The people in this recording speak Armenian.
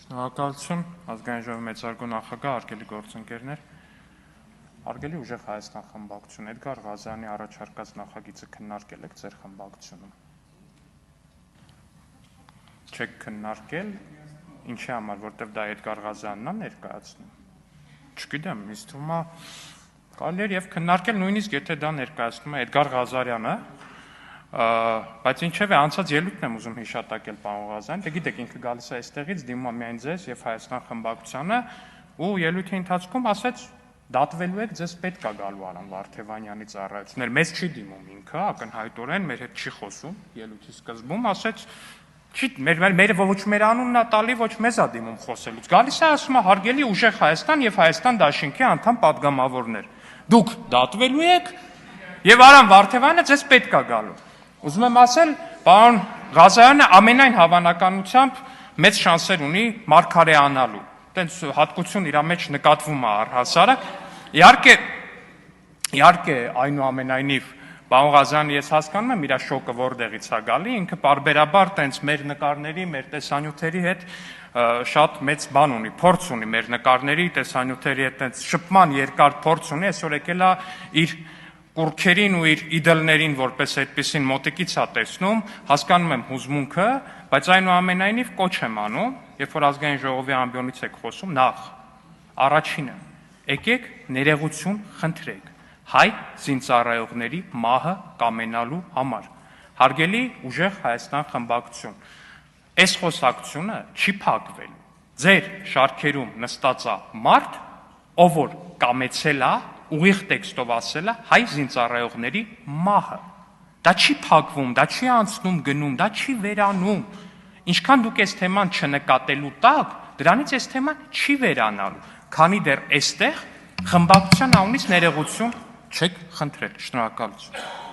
Շնորհակալություն, ազգային ժողովի մեծարգո նախագահ, հարգելի գործընկերներ, հարգելի ուժեղ Հայաստան խմբակցություն, Էդգար Ղազարյանի առաջարկած նախագիծը քննարկել եք ձեր խմբակցությունում։ Չեք քննարկել, ինչի համար, որտեղ դա Էդգար Ղազարյանն է ներկայացնում։ Չգիտեմ, ինձ թվում է կարելի է եւ քննարկել նույնիսկ եթե դա ներկայացնում է Էդգար Ղազարյանը, բայց ինչեւ է անցած ելույթն եմ ուզում հիշատակել պարոն Ղազարյան, դե գիտեք ինքը գալիս է այստեղից դիմում է միայն ձեզ եւ Հայաստան խմբակցությանը ու ելույթի ընթացքում ասեց դատվելու եք ձեզ պետք է գալու Արամ Վարդևանյանի ծառայություններ, մեզ չի դիմում ինքը, ակնհայտորեն մեր հետ չի խոսում, ելույթի սկզբում ասեց չի մեր ոչ մեր անունն է տալի, ոչ մեզ է դիմում խոսելուց։ Գալիս է ասում է հարգելի ուժեղ Հայաստան եւ Հայաստան դաշինքի անդամ падգամավորներ։ Դուք դատվելու եք եւ Արամ Վարդևանյանը ձեզ պետք է գալու։ Ուզում եմ ասել, պարոն Ղազարյանը ամենայն հավանականությամբ մեծ շանսեր ունի մարգարեանալու։ Տենց հատկություն իր մեջ նկատվում է առհասարակ։ Իհարկե, այնուամենայնիվ պարոն Ղազարյանը ես հասկանում եմ իր շոկը որտեղից է գալի, ինքը պարբերաբար տենց մեր նկարների, մեր տեսանյութերի հետ շատ մեծ բան ունի, փորձ ունի մեր նկարների, տեսանյութերի հետ տենց շփման երկար փորձ ունի, այսօր եկել է իր կուրքերին ու իր իդելներին որպես այդպեսին մոտիկից է տեսնում, հասկանում եմ հուզմունքը, բայց այնուամենայնիվ կոչ եմ անում, երբ որ ազգային ժողովի ամբիոնից եք խոսում, նախ առաջինը եկեք ներողություն խնդրեք հայ զինծառայողների մահը կամենալու համար։ Հարգելի ուժեղ Հայաստան խմբակցություն, այս խոսակցությունը չի փակվել։ Ձեր շարքերում նստած է մարդ, ով որ կամեցել է ուղիղ տեքստով ասել է հայ զինծառայողների մահը։ Դա չի փակվում, դա չի անցնում գնում, դա չի վերանում։ Ինչքան դուք այս թեման չնկատելու տակ, դրանից այս թեման չի վերանալու, քանի դեռ այստեղ խմբակցության անունից ներողություն չեք խնդրել։ Շնորհակալություն։